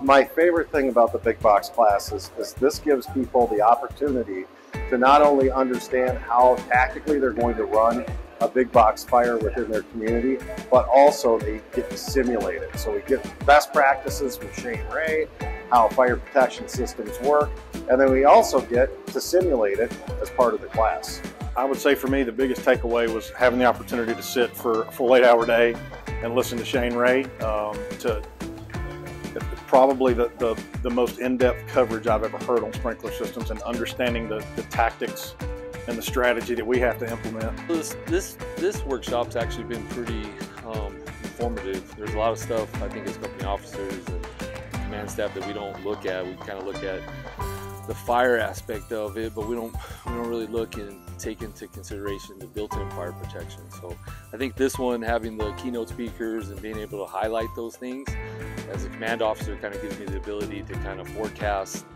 My favorite thing about the big box classes is this gives people the opportunity to not only understand how tactically they're going to run a big box fire within their community, but also they get to simulate it. So we get best practices from Shane Ray, how fire protection systems work, and then we also get to simulate it as part of the class. I would say for me, the biggest takeaway was having the opportunity to sit for a full 8-hour day and listen to Shane Ray. Probably the most in-depth coverage I've ever heard on sprinkler systems, and understanding the tactics and the strategy that we have to implement. This workshop's actually been pretty informative. There's a lot of stuff I think as company officers and command staff that we don't look at. We kind of look at the fire aspect of it, but we don't really look and take into consideration the built-in fire protection. So I think this one, having the keynote speakers and being able to highlight those things as a command officer, kind of gives me the ability to kind of forecast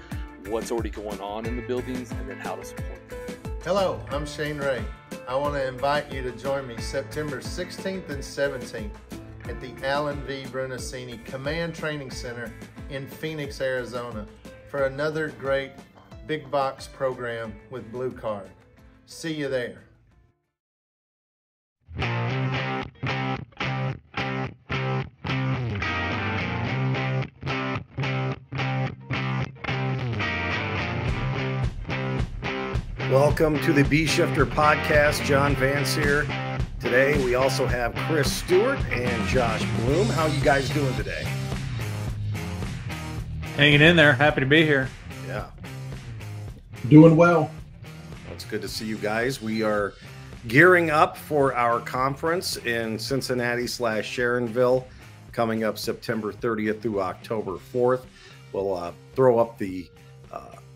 what's already going on in the buildings and then how to support them. Hello, I'm Shane Ray. I want to invite you to join me September 16th and 17th at the Alan V. Brunacini Command Training Center in Phoenix, Arizona for another great big box program with Blue Card. See you there. Welcome to the B Shifter Podcast. John Vance here. Today we also have Chris Stewart and Josh Blum. How are you guys doing today? Hanging in there. Happy to be here. Yeah. Doing well. It's good to see you guys. We are gearing up for our conference in Cincinnati/Sharonville coming up September 30th through October 4th. We'll throw up the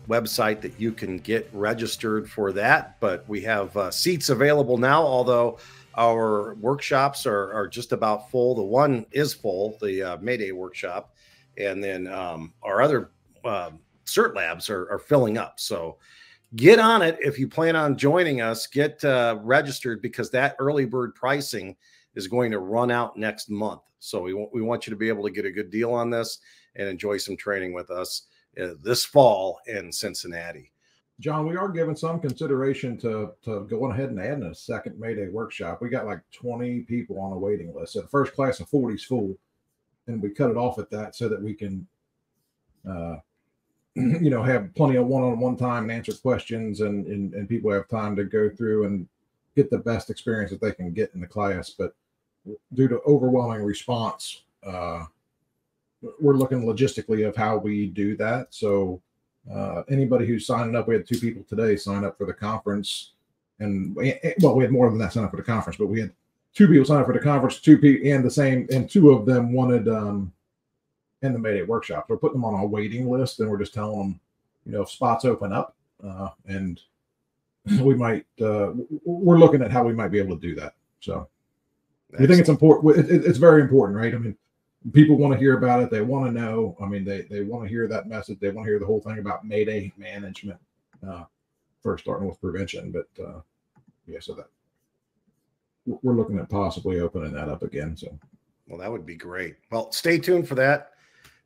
website that you can get registered for that, but we have seats available now, although our workshops are just about full. The one is full, the Mayday workshop, and then our other cert labs are filling up. So get on it. If you plan on joining us, get registered, because that early bird pricing is going to run out next month. So we want you to be able to get a good deal on this and enjoy some training with us this fall in Cincinnati. John, we are giving some consideration to going ahead and adding a second Mayday workshop. We got like 20 people on a waiting list. So the first class of 40 is full, and we cut it off at that so that we can have plenty of one-on-one time and answer questions, and people have time to go through and get the best experience that they can get in the class. But due to overwhelming response, we're looking logistically of how we do that. So anybody who's signing up, we had 2 people today sign up for the conference, and we had more than that sign up for the conference, but we had 2 people sign up for the conference, 2 people, and 2 of them wanted in the Mayday workshop. We're putting them on a waiting list, and we're just telling them, if spots open up, and we might, we're looking at how we might be able to do that. So I think it's important. It's very important, right? I mean, people want to hear about it. They want to know. I mean, they want to hear that message. They want to hear the whole thing about Mayday management, first starting with prevention. But so that we're looking at possibly opening that up again. So, well, that would be great. Well, stay tuned for that.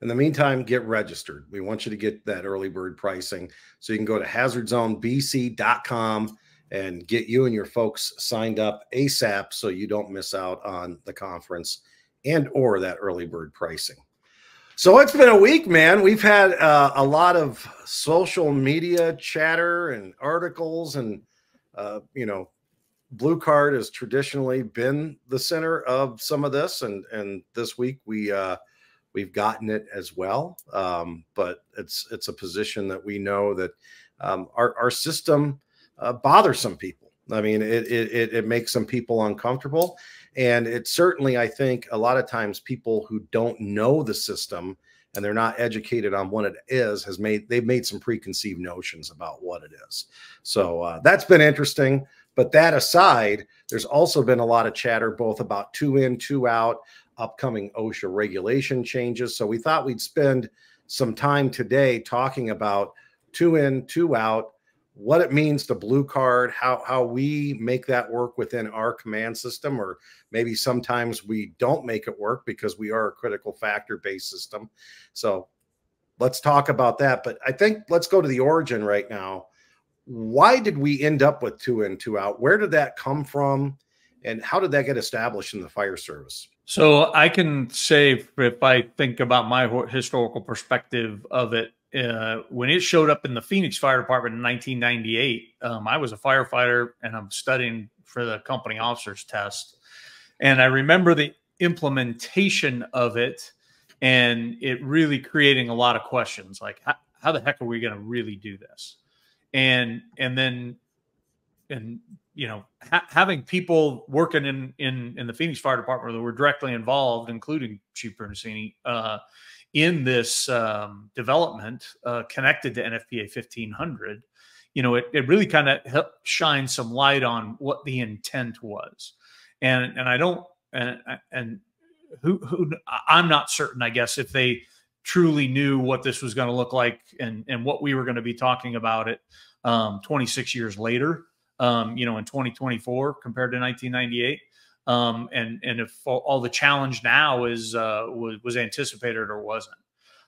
In the meantime, get registered. We want you to get that early bird pricing, so you can go to hazardzonebc.com and get you and your folks signed up ASAP, so you don't miss out on the conference and or that early bird pricing. So it's been a week, man. We've had a lot of social media chatter and articles, and Blue Card has traditionally been the center of some of this, and this week we've gotten it as well. But it's a position that we know that our system bothers some people. I mean, it makes some people uncomfortable. And it certainly, I think, a lot of times people who don't know the system and they're not educated on what it is, they've made some preconceived notions about what it is. So that's been interesting. But that aside, there's also been a lot of chatter both about 2 in, 2 out, upcoming OSHA regulation changes. So we thought we'd spend some time today talking about 2 in, 2 out, what it means to Blue Card, how we make that work within our command system, or maybe sometimes we don't make it work because we are a critical factor based system. So let's talk about that. But I think let's go to the origin right now. Why did we end up with 2 in, 2 out? Where did that come from? And how did that get established in the fire service? So I can say, if I think about my historical perspective of it, when it showed up in the Phoenix Fire Department in 1998, I was a firefighter and I'm studying for the company officers test. And I remember the implementation of it and it really creating a lot of questions like, how the heck are we going to really do this? And you know, having people working in the Phoenix Fire Department that were directly involved, including Chief Bernasini, in this development connected to NFPA 1500, you know, it really kind of helped shine some light on what the intent was. And I don't, and who I'm not certain, I guess, if they truly knew what this was going to look like and what we were going to be talking about it 26 years later. You know, in 2024 compared to 1998, and if all the challenge now is was anticipated or wasn't.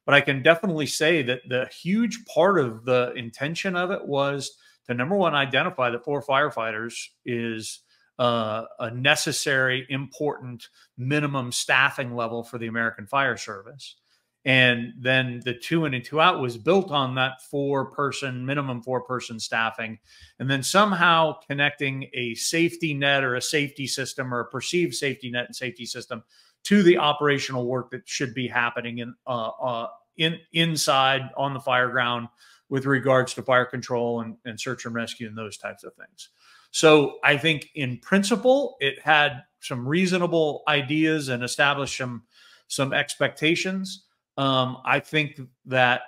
But I can definitely say that the huge part of the intention of it was to, number one, identify that 4 firefighters is a necessary, important minimum staffing level for the American Fire Service. And then the 2 in and 2 out was built on that minimum 4-person staffing. And then somehow connecting a safety net or a safety system or a perceived safety net and safety system to the operational work that should be happening inside on the fire ground with regards to fire control and search and rescue and those types of things. So I think in principle, it had some reasonable ideas and established some expectations. I think that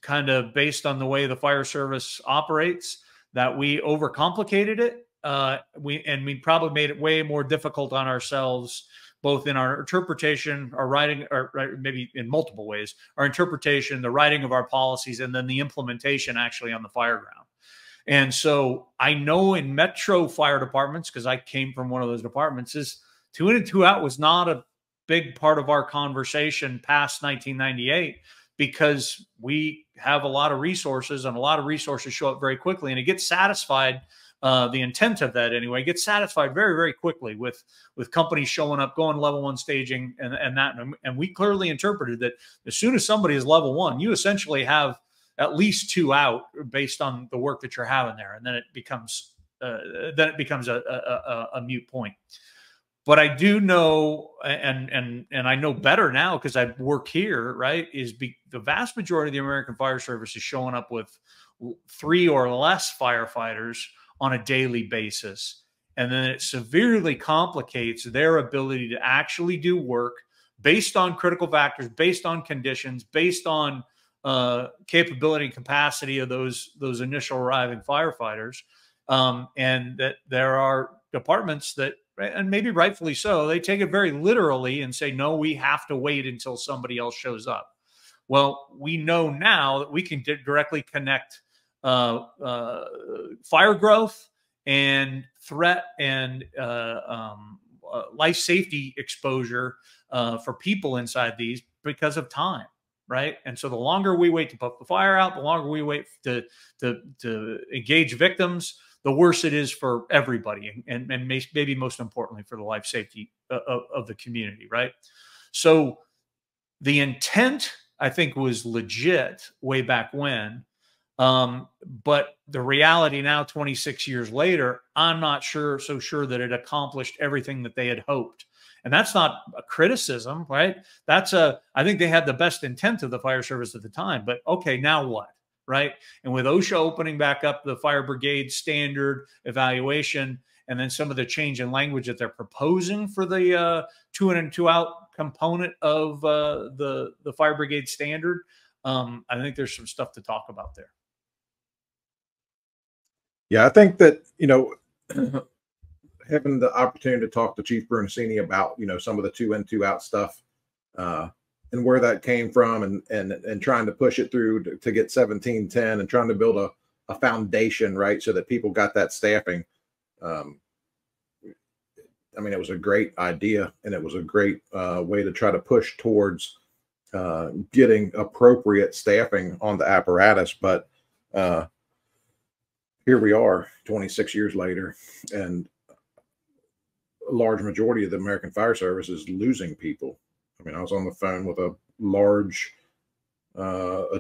kind of based on the way the fire service operates, that we overcomplicated it. We probably made it way more difficult on ourselves, both in our interpretation, our writing, or maybe in multiple ways, our interpretation, the writing of our policies, and then the implementation actually on the fire ground. And so I know in metro fire departments, because I came from one of those departments, is 2 in and 2 out was not a big part of our conversation past 1998, because we have a lot of resources and a lot of resources show up very quickly, and it gets satisfied. The intent of that anyway gets satisfied very, very quickly with companies showing up, going level 1 staging and we clearly interpreted that as soon as somebody is level 1, you essentially have at least 2 out based on the work that you're having there. And then it becomes a moot point. But I do know, and I know better now because I work here, right, the vast majority of the American Fire Service is showing up with 3 or less firefighters on a daily basis. And then it severely complicates their ability to actually do work based on critical factors, based on conditions, based on capability and capacity of those initial arriving firefighters. And that there are departments that, and maybe rightfully so, they take it very literally and say, no, we have to wait until somebody else shows up. Well, we know now that we can directly connect fire growth and threat and life safety exposure for people inside these because of time, right? And so the longer we wait to put the fire out, the longer we wait to engage victims, the worse it is for everybody, and maybe most importantly for the life safety of the community, right? So the intent, I think, was legit way back when, but the reality now, 26 years later, I'm not so sure that it accomplished everything that they had hoped. And that's not a criticism, right? I think they had the best intent of the fire service at the time, but okay, now what? Right. And with OSHA opening back up the fire brigade standard evaluation, and then some of the change in language that they're proposing for the 2 in and 2 out component of the fire brigade standard, I think there's some stuff to talk about there. Yeah, I think that, having the opportunity to talk to Chief Bernasini about, some of the 2 in, 2 out stuff, and where that came from, and trying to push it through to get 1710 and trying to build a foundation, right, so that people got that staffing. I mean, it was a great idea, and it was a great way to try to push towards getting appropriate staffing on the apparatus. But here we are 26 years later, and a large majority of the American Fire Service is losing people. I mean, I was on the phone with a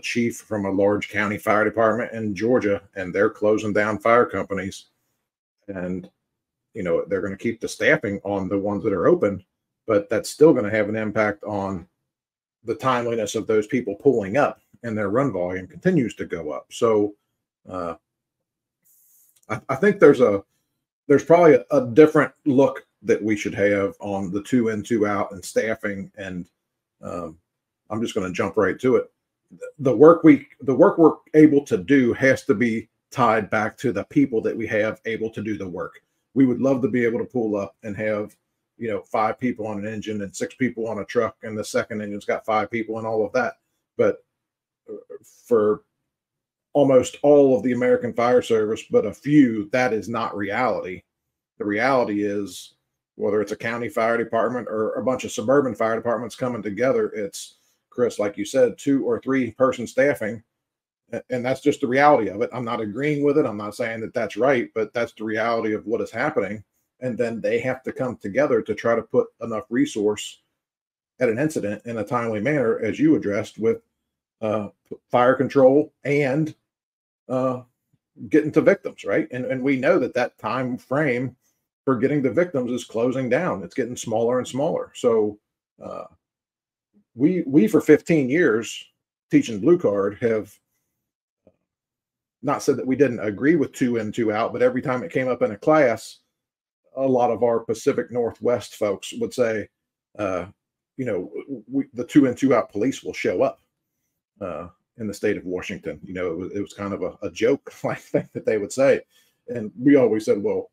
chief from a large county fire department in Georgia, and they're closing down fire companies. And, you know, they're going to keep the staffing on the ones that are open, but that's still going to have an impact on the timeliness of those people pulling up, and their run volume continues to go up. So I think there's probably a different look that we should have on the 2 in, 2 out and staffing. And I'm just going to jump right to it. The work we're able to do has to be tied back to the people that we have able to do the work. We would love to be able to pull up and have, you know, 5 people on an engine and 6 people on a truck, and the second engine's got 5 people and all of that. But for almost all of the American Fire Service, but a few, that is not reality. The reality is, whether it's a county fire department or a bunch of suburban fire departments coming together, it's, Chris, like you said, 2 or 3 person staffing. And that's just the reality of it. I'm not agreeing with it. I'm not saying that that's right, but that's the reality of what is happening. And then they have to come together to try to put enough resource at an incident in a timely manner, as you addressed, with fire control and getting to victims, right? And we know that time frame for getting to victims is closing down. It's getting smaller and smaller. So we for 15 years teaching Blue Card have not said that we didn't agree with 2 in, 2 out, but every time it came up in a class, a lot of our Pacific Northwest folks would say, you know, the 2 in, 2 out police will show up in the state of Washington. You know, it was kind of a joke like thing that they would say. And we always said, well,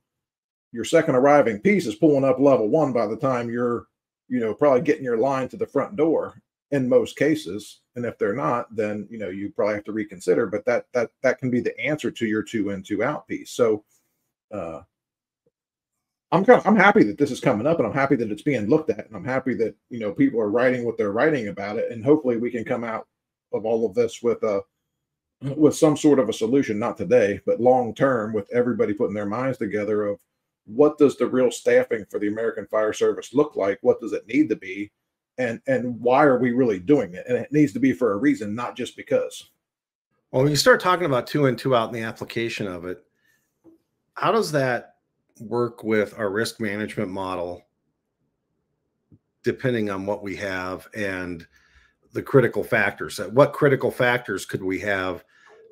your second arriving piece is pulling up level 1 by the time you're, you know, probably getting your line to the front door in most cases. And if they're not, then, you know, you probably have to reconsider. But that can be the answer to your 2 in, 2 out piece. So I'm happy that this is coming up, and I'm happy that it's being looked at, and I'm happy that, you know, people are writing what they're writing about it, and hopefully we can come out of all of this with some sort of a solution, not today, but long term, with everybody putting their minds together of what does the real staffing for the American Fire Service look like? What does it need to be? And why are we really doing it? And it needs to be for a reason, not just because. Well, when you start talking about 2 in, 2 out in the application of it, how does that work with our risk management model, depending on what we have and the critical factors? What critical factors could we have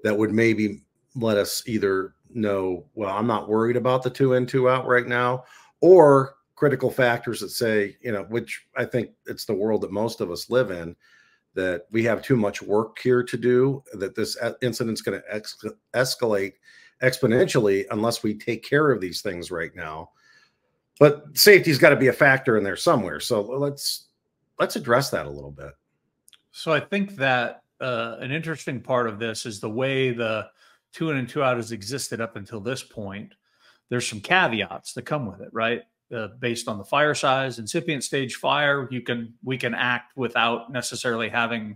that would maybe let us either know, well, I'm not worried about the 2 in, 2 out right now, or critical factors that say, you know, which I think it's the world that most of us live in, that we have too much work here to do, that this incident's going to escalate exponentially unless we take care of these things right now. But safety's got to be a factor in there somewhere. So let's address that a little bit. So I think that an interesting part of this is the way the 2 in and 2 out has existed up until this point. There's some caveats that come with it, right? Based on the fire size, incipient stage fire, we can act without necessarily having,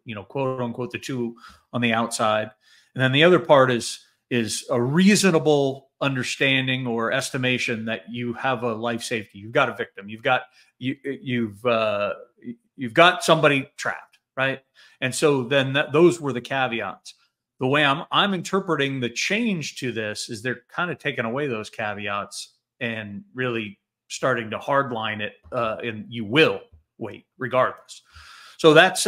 you know, quote unquote, the 2 on the outside. And then the other part is a reasonable understanding or estimation that you have a life safety. You've got a victim. You've got somebody trapped, right? And so then those were the caveats. The way I'm interpreting the change to this is they're kind of taking away those caveats and really starting to hardline it, and you will wait regardless. So that's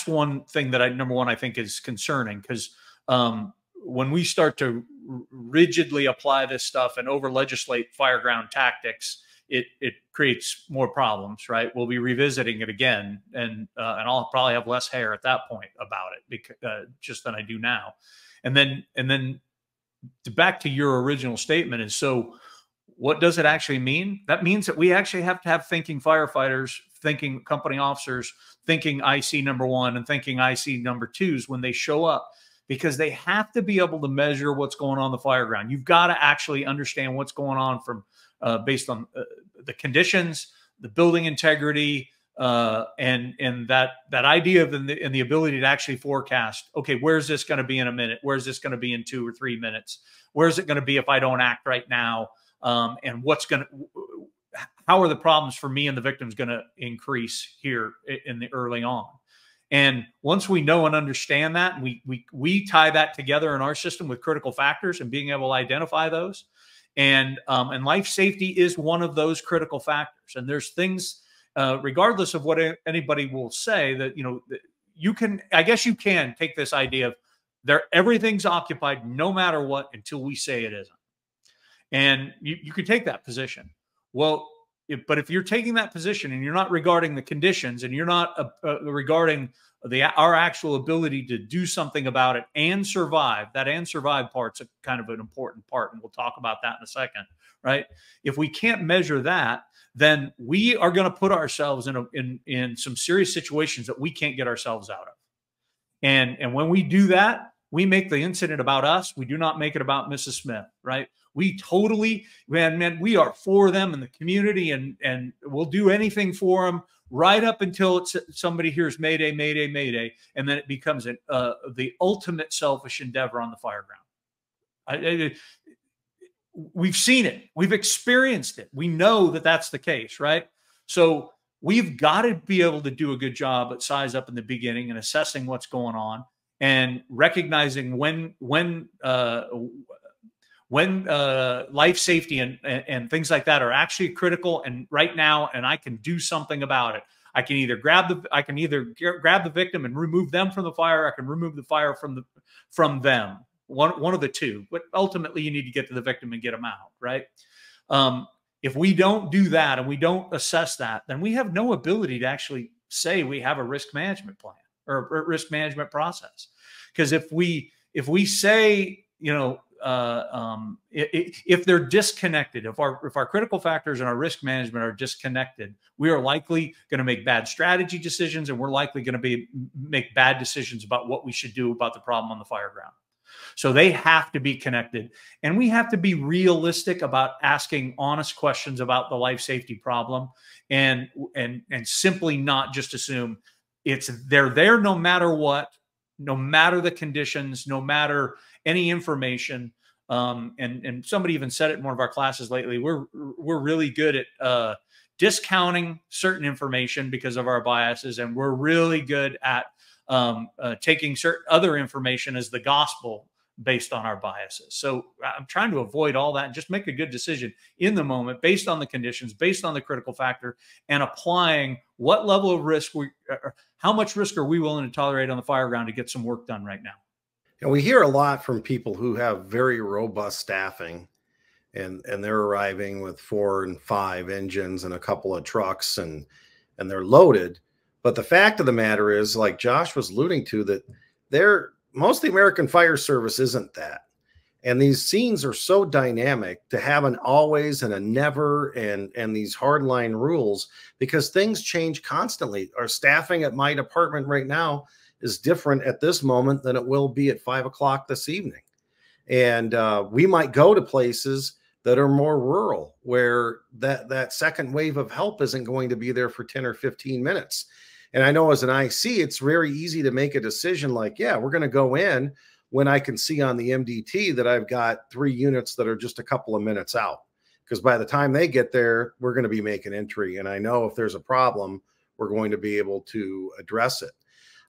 one thing that number one, I think is concerning, because when we start to rigidly apply this stuff and over legislate fireground tactics, it creates more problems, right? We'll be revisiting it again, and I'll probably have less hair at that point about it, because just than I do now. And then back to your original statement is, so what does it actually mean? That means that we actually have to have thinking firefighters, thinking company officers, thinking IC number 1 and thinking IC number 2s when they show up, because they have to be able to measure what's going on the fireground. You've got to actually understand what's going on from based on the conditions, the building integrity, and that idea of and the ability to actually forecast, okay, where's this going to be in a minute? Where's this going to be in 2 or 3 minutes? Where's it going to be if I don't act right now? And how are the problems for me and the victims going to increase here in the early on? And once we know and understand that, we tie that together in our system with critical factors and being able to identify those. And life safety is one of those critical factors. And there's things, regardless of what anybody will say, that, you know, you can, I guess you can take this idea of everything's occupied no matter what until we say it isn't. And you can take that position. Well, but if you're taking that position and you're not regarding the conditions and you're not regarding our actual ability to do something about it and survive, that and survive part's a kind of an important part. And we'll talk about that in a second, right? If we can't measure that, then we are going to put ourselves in some serious situations that we can't get ourselves out of. And when we do that, we make the incident about us. We do not make it about Mrs. Smith, right? We totally, man, we are for them in the community, and we'll do anything for them right up until somebody hears Mayday, Mayday, Mayday, and then it becomes the ultimate selfish endeavor on the fire ground. We've seen it. We've experienced it. We know that that's the case, right? So we've got to be able to do a good job at size up in the beginning and assessing what's going on and recognizing when life safety and things like that are actually critical and right now, and I can do something about it. I can either grab the victim and remove them from the fire. I can remove the fire from them. One of the two, but ultimately you need to get to the victim and get them out, right? If we don't do that and we don't assess that, then we have no ability to actually say we have a risk management plan or a risk management process. Because if we say, you know, if they're disconnected, if our critical factors and our risk management are disconnected, we are likely going to make bad strategy decisions, and we're likely going to make bad decisions about what we should do about the problem on the fire ground. So they have to be connected, and we have to be realistic about asking honest questions about the life safety problem, and simply not just assume they're there no matter what, no matter the conditions, no matter any information. And somebody even said it in one of our classes lately. We're really good at discounting certain information because of our biases, and we're really good at taking certain other information as the gospel based on our biases. So I'm trying to avoid all that and just make a good decision in the moment based on the conditions, based on the critical factor, and applying what level of risk how much risk are we willing to tolerate on the fire ground to get some work done right now. And we hear a lot from people who have very robust staffing, and they're arriving with 4 and 5 engines and a couple of trucks, and they're loaded. But the fact of the matter is, like Josh was alluding to, that most of the American Fire Service isn't that. And these scenes are so dynamic to have an always and a never and these hardline rules, because things change constantly. Our staffing at my department right now is different at this moment than it will be at 5 o'clock this evening. And we might go to places that are more rural, where that second wave of help isn't going to be there for 10 or 15 minutes. And I know as an IC, it's very easy to make a decision like, yeah, we're going to go in when I can see on the MDT that I've got 3 units that are just a couple of minutes out. Because by the time they get there, we're going to be making entry. And I know if there's a problem, we're going to be able to address it.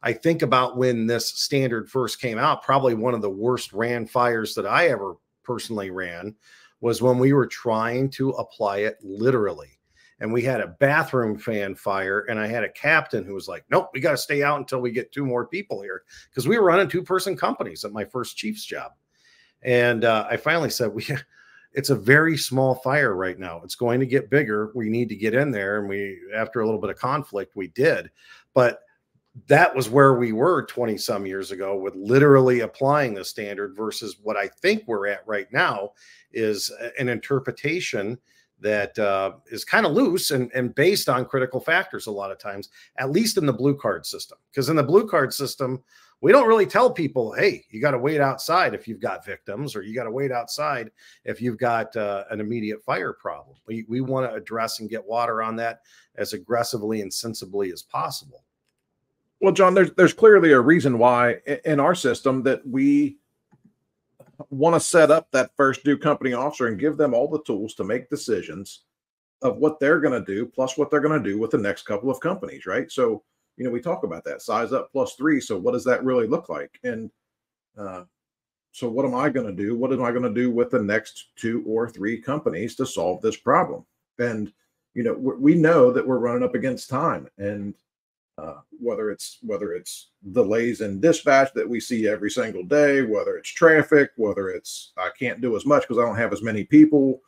I think about when this standard first came out, probably one of the worst ran fires that I ever personally ran was when we were trying to apply it literally. And we had a bathroom fan fire, and I had a captain who was like, nope, we got to stay out until we get 2 more people here, because we were running 2-person companies at my first chief's job. And I finally said, it's a very small fire right now. It's going to get bigger. We need to get in there. And after a little bit of conflict, we did. But that was where we were 20 some years ago with literally applying the standard, versus what I think we're at right now is an interpretation that is kind of loose and based on critical factors a lot of times, at least in the blue card system. Because in the blue card system, we don't really tell people, hey, you got to wait outside if you've got victims, or you got to wait outside if you've got an immediate fire problem. We want to address and get water on that as aggressively and sensibly as possible. Well, John, there's clearly a reason why in our system that we want to set up that first due company officer and give them all the tools to make decisions of what they're going to do, plus what they're going to do with the next couple of companies, right? So, you know, we talk about that size up +3. So what does that really look like? And so what am I going to do? What am I going to do with the next 2 or 3 companies to solve this problem? And, you know, we know that we're running up against time, and whether it's delays in dispatch that we see every single day, whether it's traffic, whether it's I can't do as much because I don't have as many people,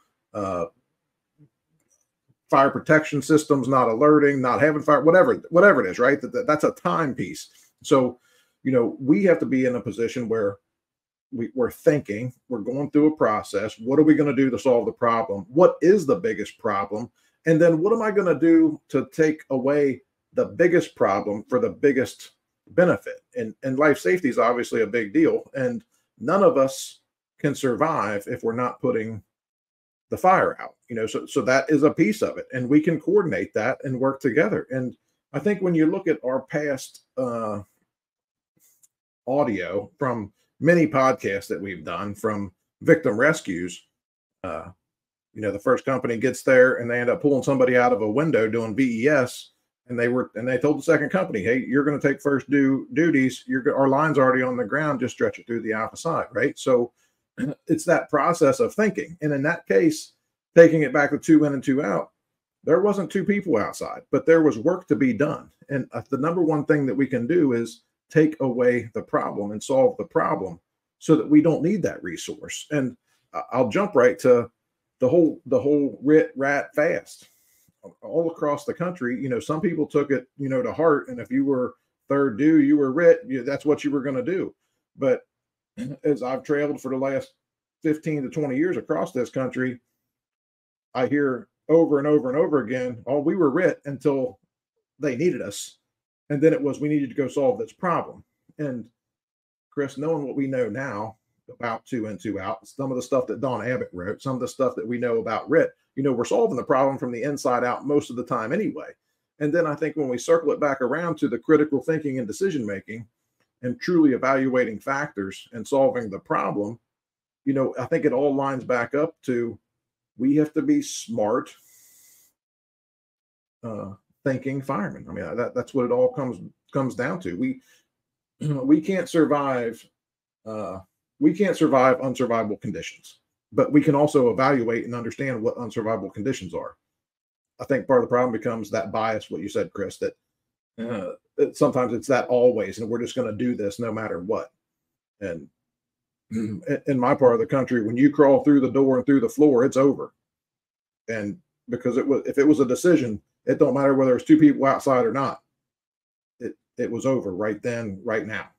fire protection systems not alerting, not having fire, whatever it is, right? That's a time piece. So, you know, we have to be in a position where we're thinking, we're going through a process. What are we going to do to solve the problem? What is the biggest problem? And then what am I going to do to take away the biggest problem for the biggest benefit? And life safety is obviously a big deal. And none of us can survive if we're not putting the fire out, you know, so that is a piece of it, and we can coordinate that and work together. And I think when you look at our past audio from many podcasts that we've done from victim rescues, you know, the first company gets there and they end up pulling somebody out of a window doing VES, and they told the second company, hey, you're going to take first duties. Our line's already on the ground, just stretch it through the alpha side, right? So it's that process of thinking. And in that case, taking it back to 2 in and 2 out, there wasn't 2 people outside, but there was work to be done. And the number one thing that we can do is take away the problem and solve the problem so that we don't need that resource. And I'll jump right to the whole RIT rat fast all across the country. You know, some people took it, you know, to heart. And if you were third due, you were RIT, that's what you were going to do. But as I've traveled for the last 15 to 20 years across this country, I hear over and over and over again, oh, we were RIT until they needed us. And then it was, we needed to go solve this problem. And Chris, knowing what we know now about 2 in, 2 out, some of the stuff that Don Abbott wrote, some of the stuff that we know about RIT, you know, we're solving the problem from the inside out most of the time anyway. And then I think when we circle it back around to the critical thinking and decision-making, and truly evaluating factors and solving the problem, you know, I think it all lines back up to we have to be smart, thinking firemen. I mean, that's what it all comes down to. We can't survive. We can't survive unsurvivable conditions, but we can also evaluate and understand what unsurvivable conditions are. I think part of the problem becomes that bias, what you said, Chris, that sometimes it's that always, and we're just going to do this no matter what. And in my part of the country, when you crawl through the door and through the floor, it's over. And because if it was a decision, it don't matter whether it's 2 people outside or not. It was over right then, right now.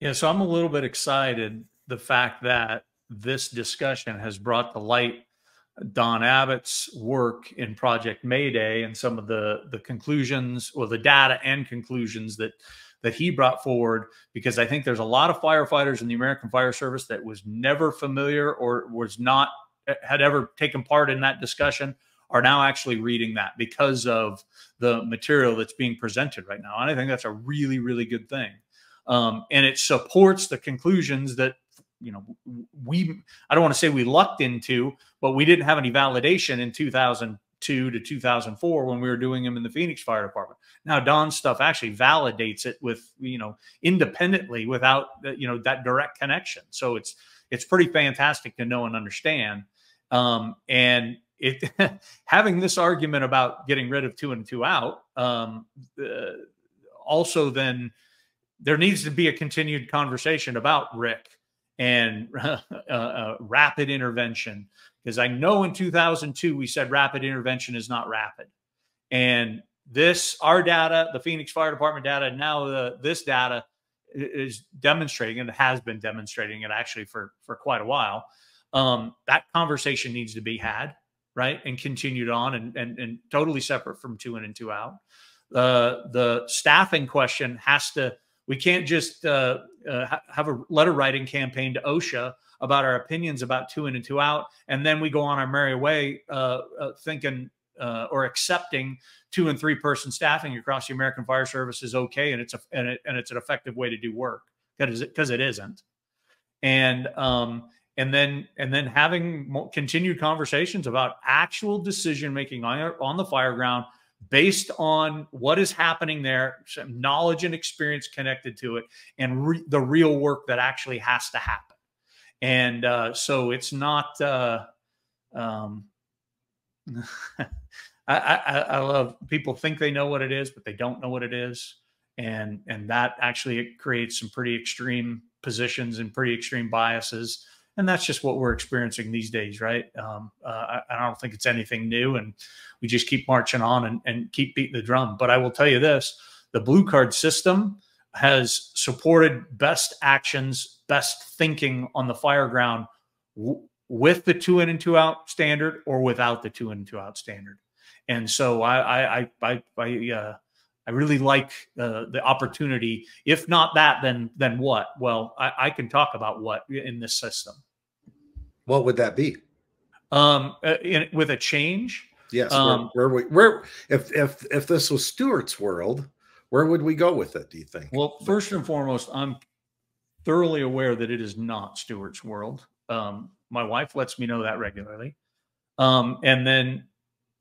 Yeah, so I'm a little bit excited the fact that this discussion has brought to light Don Abbott's work in Project Mayday and some of the conclusions, or the data and conclusions that he brought forward, because I think there's a lot of firefighters in the American Fire Service that was never familiar or had ever taken part in that discussion, are now actually reading that because of the material that's being presented right now. And I think that's a really, really good thing. And it supports the conclusions that, you know, I don't want to say we lucked into, but we didn't have any validation in 2002 to 2004 when we were doing them in the Phoenix Fire Department. Now Don's stuff actually validates it with, you know, independently without, you know, that direct connection. So it's pretty fantastic to know and understand. And having this argument about getting rid of 2 in, 2 out, also then there needs to be a continued conversation about RIC and rapid intervention, because I know in 2002 we said rapid intervention is not rapid, and our data, the Phoenix Fire Department data, now this data is demonstrating, and it has been demonstrating it actually for quite a while. That conversation needs to be had, right, and continued on, and totally separate from 2 in and 2 out. the staffing question has to. We can't just have a letter writing campaign to OSHA about our opinions about 2 in and 2 out, and then we go on our merry way thinking or accepting 2 and 3 person staffing across the American Fire Service is okay, and it's an effective way to do work, because it isn't. And then having continued conversations about actual decision making on the fire ground based on what is happening there, some knowledge and experience connected to it, and the real work that actually has to happen. And so it's not. I love people think they know what it is, but they don't know what it is, and that actually creates some pretty extreme positions and pretty extreme biases, and that's just what we're experiencing these days, right? I don't think it's anything new, and we just keep marching on and keep beating the drum. But I will tell you this: the blue card system has supported best actions, best thinking on the fire ground with the 2 in and 2 out standard or without the 2 in and 2 out standard. And so I really like the opportunity. If not that, then what? Well, I can talk about what in this system. What would that be? With a change? Yes. If this was Stewart's world, where would we go with it, do you think? Well, first and foremost, I'm thoroughly aware that it is not Stewart's world. My wife lets me know that regularly. And then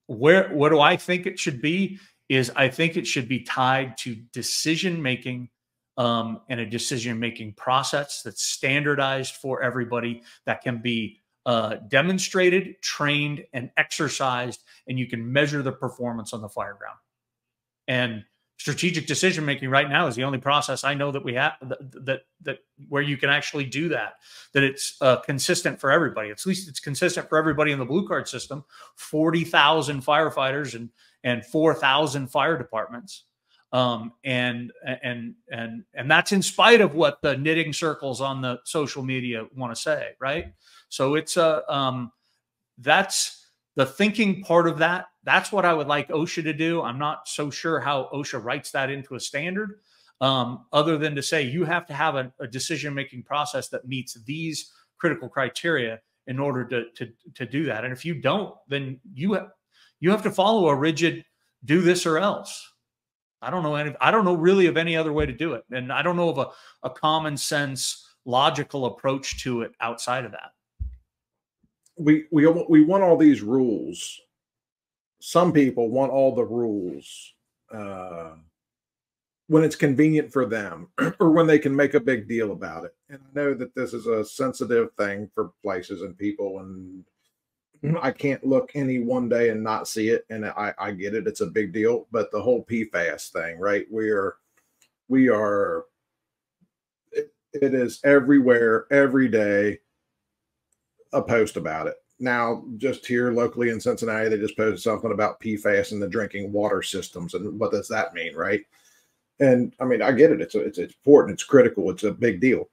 what do I think it should be is I think it should be tied to decision-making and a decision-making process that's standardized for everybody, that can be demonstrated, trained, and exercised, and you can measure the performance on the fire ground. And strategic decision making right now is the only process I know that we have that where you can actually do that. That it's consistent for everybody. At least it's consistent for everybody in the blue card system. 40,000 firefighters and 4,000 fire departments, and that's in spite of what the knitting circles on the social media want to say, right? So it's that's the thinking part of that. That's what I would like OSHA to do. I'm not so sure how OSHA writes that into a standard, other than to say you have to have a decision-making process that meets these critical criteria in order to do that. And if you don't, then you have to follow a rigid do this or else. I don't know really of any other way to do it. And I don't know of a common sense, logical approach to it outside of that. We want all these rules. Some people want all the rules when it's convenient for them or when they can make a big deal about it. And I know that this is a sensitive thing for places and people, and I can't look any one day and not see it. And I get it. It's a big deal. But the whole PFAS thing, right? It is everywhere, every day, a post about it. Now, just here locally in Cincinnati, they just posted something about PFAS in the drinking water systems. And what does that mean, right? And I mean, I get it. It's important. It's critical. It's a big deal.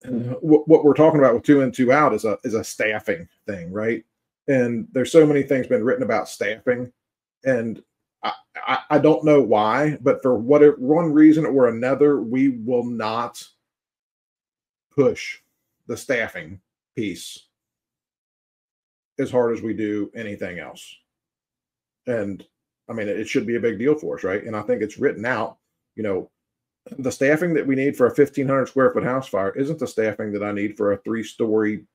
And what we're talking about with 2 in, 2 out is a staffing thing, right? And there's so many things been written about staffing. And I don't know why, but for one reason or another, we will not push the staffing piece as hard as we do anything else. And I mean, it should be a big deal for us, right? And I think it's written out, the staffing that we need for a 1,500 square foot house fire isn't the staffing that I need for a 3-story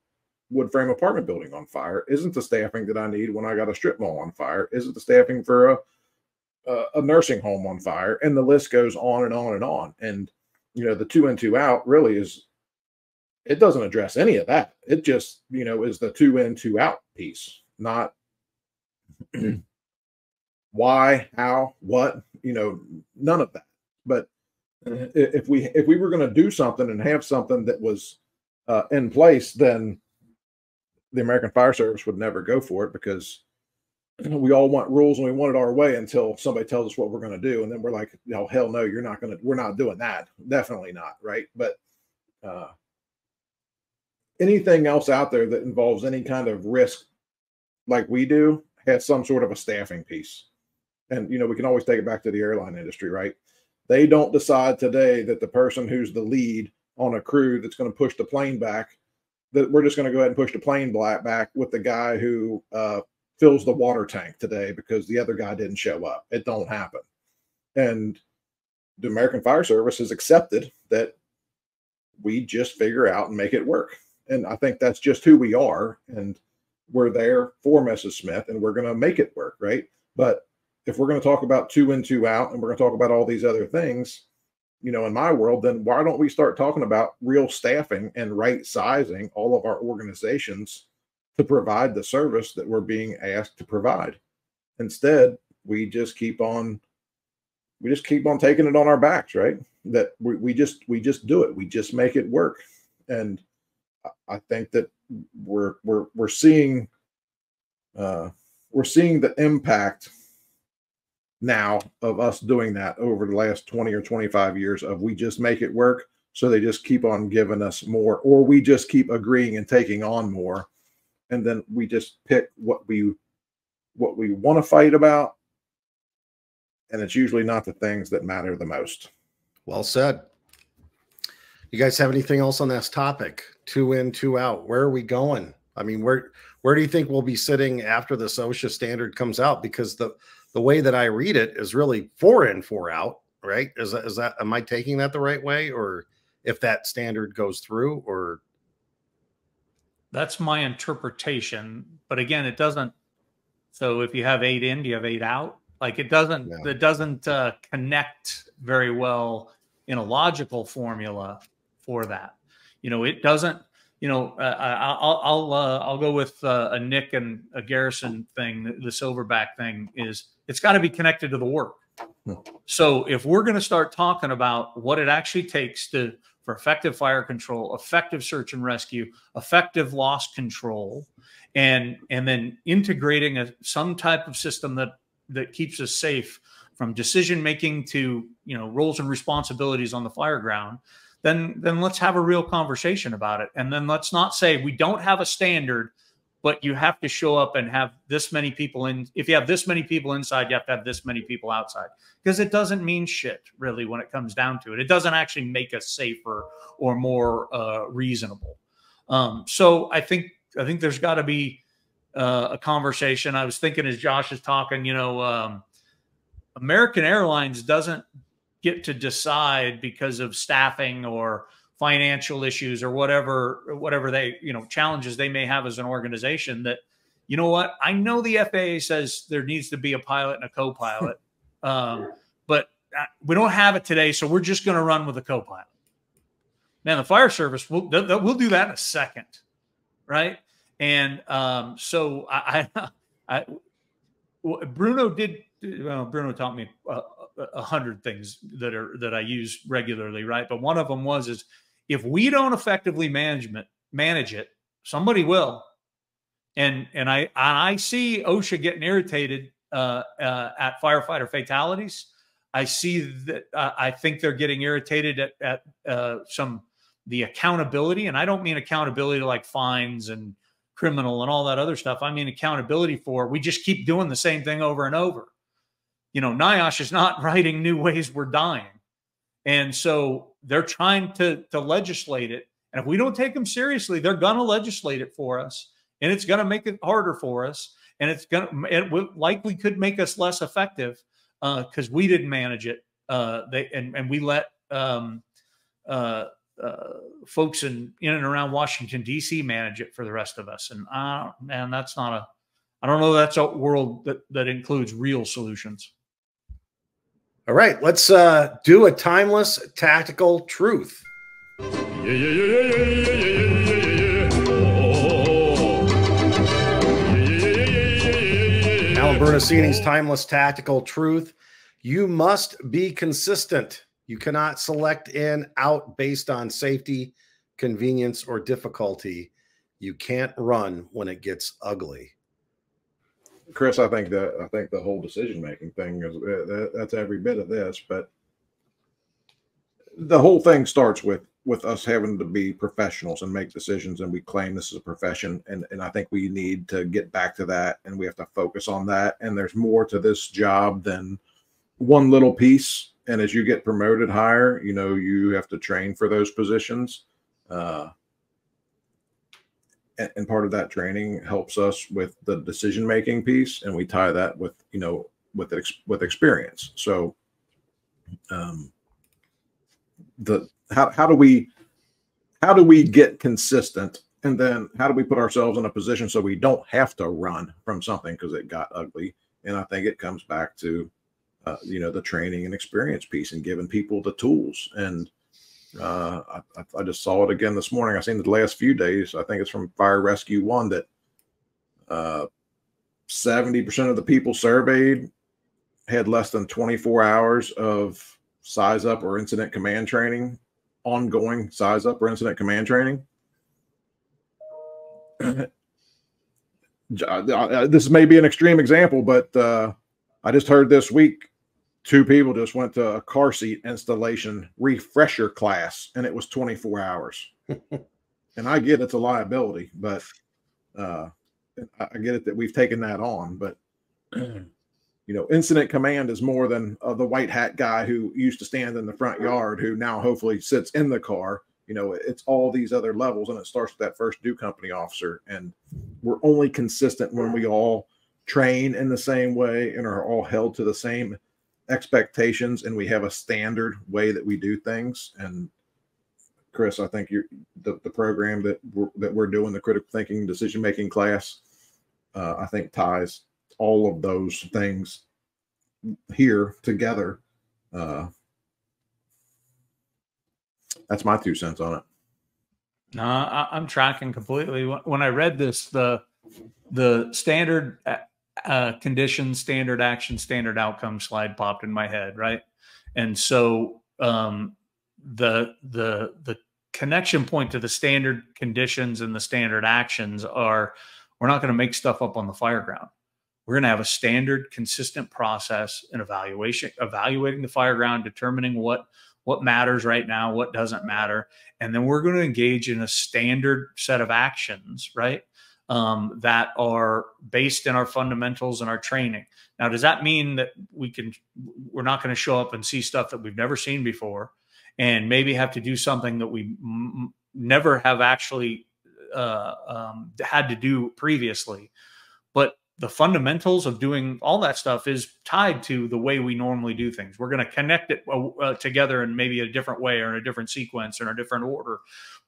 wood frame apartment building on fire, isn't the staffing that I need when I got a strip mall on fire, isn't the staffing for a nursing home on fire. And the list goes on and on and on. And, the 2 in, 2 out really it doesn't address any of that. It just, is the 2 in, 2 out piece, not why, how, what, none of that. But if we were going to do something and have something that was in place, then the American Fire Service would never go for it, because we all want rules and we want it our way until somebody tells us what we're going to do. And then we're like, hell no, we're not doing that. Definitely not. Right. But, anything else out there that involves any kind of risk like we do has some sort of a staffing piece. And, you know, we can always take it back to the airline industry, right? They don't decide today that the person who's the lead on a crew that's going to push the plane back, that we're just going to go ahead and push the plane back with the guy who fills the water tank today because the other guy didn't show up. It don't happen. And the American Fire Service has accepted that we just figure out and make it work. And I think that's just who we are. And we're there for Mrs. Smith, and we're going to make it work, right? But if we're going to talk about 2 in, 2 out, and we're going to talk about all these other things, you know, in my world, then why don't we start talking about real staffing and right sizing all of our organizations to provide the service that we're being asked to provide? Instead, we just keep on taking it on our backs, right? That we just do it. We just make it work. And I think that we're seeing the impact now of us doing that over the last 20 or 25 years of we just make it work. So they just keep on giving us more, or we just keep agreeing and taking on more. And then we just pick what we want to fight about. And it's usually not the things that matter the most. Well said. You guys have anything else on this topic? 2 in, 2 out. Where are we going? I mean, where do you think we'll be sitting after this OSHA standard comes out? Because the way that I read it is really 4 in, 4 out, right? Is that, am I taking that the right way? Or if that standard goes through, or? That's my interpretation. But again, it doesn't. So if you have 8 in, do you have 8 out? Like it doesn't, Yeah. it doesn't connect very well in a logical formula for that. You know, it doesn't, you know, I'll go with a Nick and a Garrison thing. The Silverback thing is it's got to be connected to the work. So if we're going to start talking about what it actually takes for effective fire control, effective search and rescue, effective loss control, and then integrating some type of system that keeps us safe from decision making to, you know, roles and responsibilities on the fire ground, then let's have a real conversation about it. And then let's not say we don't have a standard, but you have to show up and have this many people in. If you have this many people inside, you have to have this many people outside, because it doesn't mean shit really when it comes down to it. It doesn't actually make us safer or more reasonable. So I think there's got to be a conversation. I was thinking as Josh is talking, you know, American Airlines doesn't get to decide because of staffing or financial issues or whatever they, you know, challenges they may have as an organization, that, you know what, I know the FAA says there needs to be a pilot and a co-pilot, but we don't have it today, so we're just going to run with a co-pilot. Man, the fire service, we'll do that in a second, right? And so Bruno taught me 100 things that I use regularly, right? But one of them is if we don't effectively manage it, somebody will. And I see OSHA getting irritated at firefighter fatalities. I see that I think they're getting irritated at the accountability, and I don't mean accountability like fines and criminal and all that other stuff. I mean accountability for, we just keep doing the same thing over and over. You know, NIOSH is not writing new ways we're dying. And so they're trying to legislate it. And if we don't take them seriously, they're going to legislate it for us. And it's going to make it harder for us. And it likely could make us less effective because we didn't manage it. And we let folks in and around Washington, D.C. manage it for the rest of us. And man, I don't know that's a world that includes real solutions. All right, let's do a timeless tactical truth. Alan Bernasini's timeless tactical truth. You must be consistent. You cannot select in, out based on safety, convenience, or difficulty. You can't run when it gets ugly. Chris, I think the whole decision-making thing is that's every bit of this, but the whole thing starts with with us having to be professionals and make decisions, and we claim this is a profession, and I think we need to get back to that, and we have to focus on that. And there's more to this job than one little piece. And as you get promoted higher, you know, you have to train for those positions. And part of that training helps us with the decision-making piece, and we tie that with, you know, with experience. So how do we get consistent, and then how do we put ourselves in a position so we don't have to run from something because it got ugly? And I think it comes back to you know, the training and experience piece, and giving people the tools. And I just saw it again this morning. I've seen it the last few days. I think it's from Fire Rescue One that 70% of the people surveyed had less than 24 hours of size up or incident command training, ongoing size up or incident command training. This may be an extreme example, but I just heard this week 2 people just went to a car seat installation refresher class, and it was 24 hours. And I get it's a liability, but I get it that we've taken that on. But you know, incident command is more than the white hat guy who used to stand in the front yard, who now hopefully sits in the car. You know, it's all these other levels, and it starts with that first do company officer. And we're only consistent when we all train in the same way and are all held to the same expectations, and we have a standard way that we do things. And Chris, I think the program that we're doing, the critical thinking decision making class, I think ties all of those things here together. That's my 2 cents on it. No, I'm tracking completely. When I read this, the standard conditions, standard action, standard outcome slide popped in my head, right? And so the connection point to the standard conditions and the standard actions are, we're not going to make stuff up on the fire ground. We're going to have a standard, consistent process in evaluating the fire ground, determining what matters right now, what doesn't matter. And then we're going to engage in a standard set of actions, right? That are based in our fundamentals and our training. Now, does that mean that we're not going to show up and see stuff that we've never seen before, and maybe have to do something that we never have actually had to do previously? But the fundamentals of doing all that stuff is tied to the way we normally do things. We're going to connect it together in maybe a different way, or in a different sequence, or in a different order,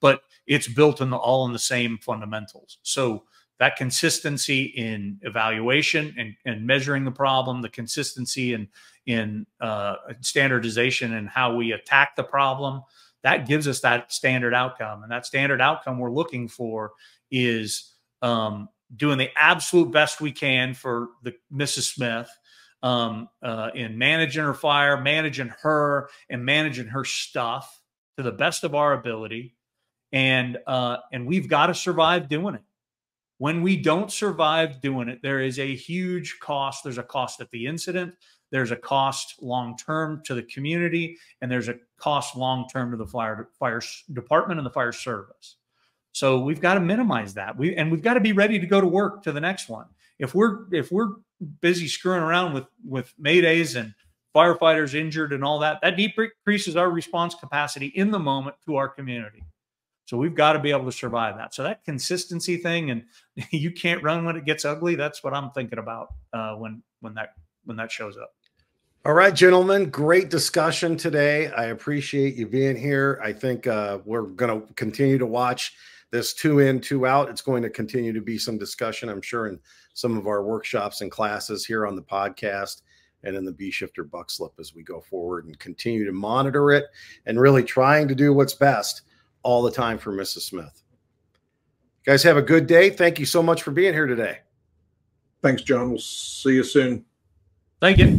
but it's built all in the same fundamentals. So that consistency in evaluation and measuring the problem, the consistency in standardization and how we attack the problem, that gives us that standard outcome. And that standard outcome we're looking for is doing the absolute best we can for Mrs. Smith in managing her fire, managing her, and managing her stuff to the best of our ability. And we've got to survive doing it. When we don't survive doing it, there is a huge cost. There's a cost at the incident. There's a cost long-term to the community, and there's a cost long-term to the fire department and the fire service. So we've got to minimize that. We've got to be ready to go to work to the next one. If we're busy screwing around with maydays and firefighters injured and all that, that decreases our response capacity in the moment to our community. So we've got to be able to survive that. So that consistency thing, and you can't run when it gets ugly. That's what I'm thinking about when that shows up. All right, gentlemen, great discussion today. I appreciate you being here. I think we're going to continue to watch this 2 in, 2 out. It's going to continue to be some discussion, I'm sure, in some of our workshops and classes here on the podcast and in the B-Shifter Buck Slip as we go forward and continue to monitor it and really trying to do what's best all the time for Mrs. Smith. You guys have a good day. Thank you so much for being here today. Thanks, John. We'll see you soon. Thank you.